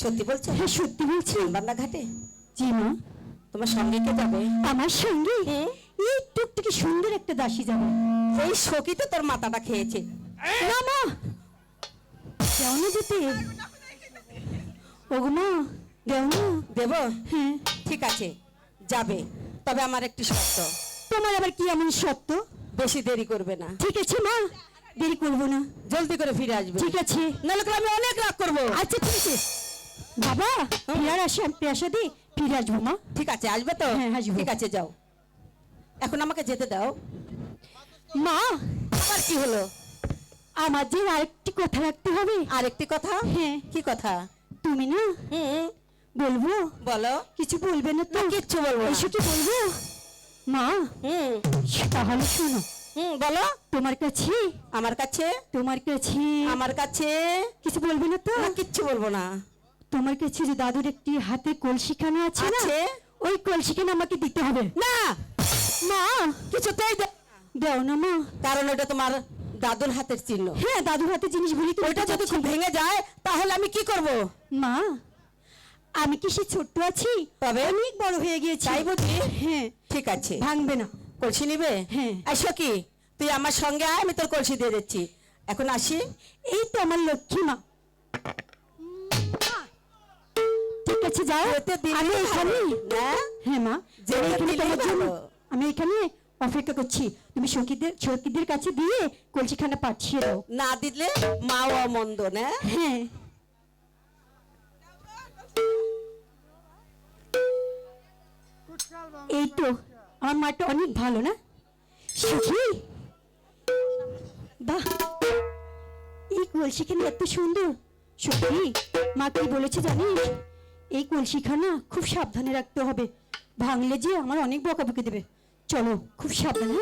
সত্যি বলছো? হ্যাঁ সত্যি বলছি। রান্নাঘাটে? জি মা। তোমার সঙ্গে কে যাবে? আমার সঙ্গে এই টুকটুকি সুন্দর একটা দাসী যাবে। এই সখী তো তোর মাথাটা খেয়েছে। না মা, দেও না যেতে। ওগো মা, দেও না। দেব? হ্যাঁ ঠিক আছে, যাবে। তবে আমার একটি শর্ত। তোমার আবার কি এমন সত্য? বেশি দেরি করবে না। ঠিক আছে মা, দেরি করবো না। জলদি করে ফিরে আসবে। ঠিক আছে। নাহলে আমি অনেক রাগ করবো। আচ্ছা ঠিক আছে বাবা, ফিরে আসি, আমি পেশা দিই, ফিরে আসবো মা। ঠিক আছে, আসবে তো? হ্যাঁ আসবো। ঠিক আছে, যাও। এখন আমাকে যেতে দাও। মা, আবার কি হলো? আমার যে আরেকটি কথা রাখতে হবে। আরেকটি কথা? হ্যাঁ। কি কথা? তুমি না বলবো? বলো। কিছু বলবে না তো? কিচ্ছু বলবো না। এসে কি বলবো মা? তাহলে শোনো। বলো। তোমার কাছে, আমার কাছে? তোমার কাছে, আমার কাছে কিছু বলবে না তো? না, কিচ্ছু বলবো না। তোমার কাছে যে দাদুর একটি হাতে কলসিখানা আছে না, আছে। ওই কলসিখানা আমাকে দিতে হবে। না মা, কিছুতেই দাও না মা। কারণ ওটা তোমার দাদুর হাতের চিহ্ন। হ্যাঁ দাদুর হাতে জিনিস বলি তো। ওইটা যদি খুব ভেঙে যায় তাহলে আমি কি করব? মা, আমি কি সে ছোট্ট আছি? তবে অনেক বড় হয়ে গিয়েছি। তাই বুঝি? হ্যাঁ। ঠিক আছে, ভাঙবে না। কলসি নিবে? হ্যাঁ। এসো কি, তুই আমার সঙ্গে আয়, আমি তোর কলসি দিয়ে দিচ্ছি। এখন আসি। এই তো আমার লক্ষ্মী মা। ঠিক আছে যাও। আমি এখানে। হ্যাঁ মা, আমি এখানে অপেক্ষা করছি। তুমি সখীদের কাছে দিয়ে কলসিখানা পাঠিয়ে দাও। না দিলে মাও মন্দ না। হ্যাঁ। এই তো আমার মাটা অনেক ভালো না সখী? বাহ, এই কলসিখানা এত সুন্দর। সখী, মা কি বলেছে জানিস? এই কলসিখানা খুব সাবধানে রাখতে হবে, ভাঙলে যে আমার অনেক বকাবকি দেবে। চলো খুব সাবধানে।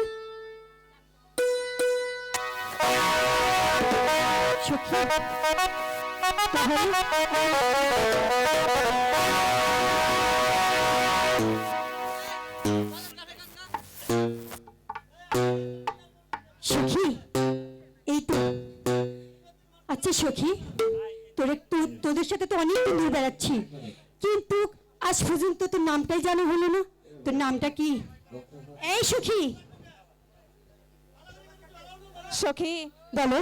সখী সখী, এই তো। আচ্ছা সখী, তোদের সাথে তো অনেক দিন ধরে বেড়াচ্ছি, কিন্তু আজ পর্যন্ত তোর নামটাই জানা হলো না। তোর নামটা কি? এই সখী। সখী, বলো।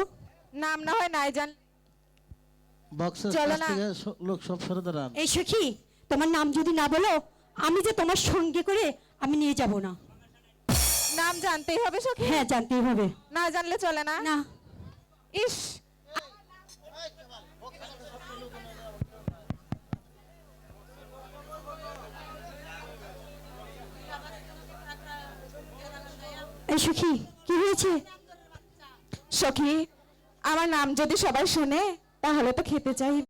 নাম না হয় নাই জান, বক্সের চলো কাছ না। থেকে লোক সব সরে দাঁড়ান। এই সখী, তোমার নাম যদি না বলো, আমি যে তোমার সঙ্গে করে আমি নিয়ে যাব না। নাম জানতেই হবে সখী। হ্যাঁ জানতেই হবে। না জানলে চলে না। না। ইস, এই সখী, কি হয়েছে? সখী, আমার নাম যদি সবাই শুনে তাহলে তো খেতে চাই।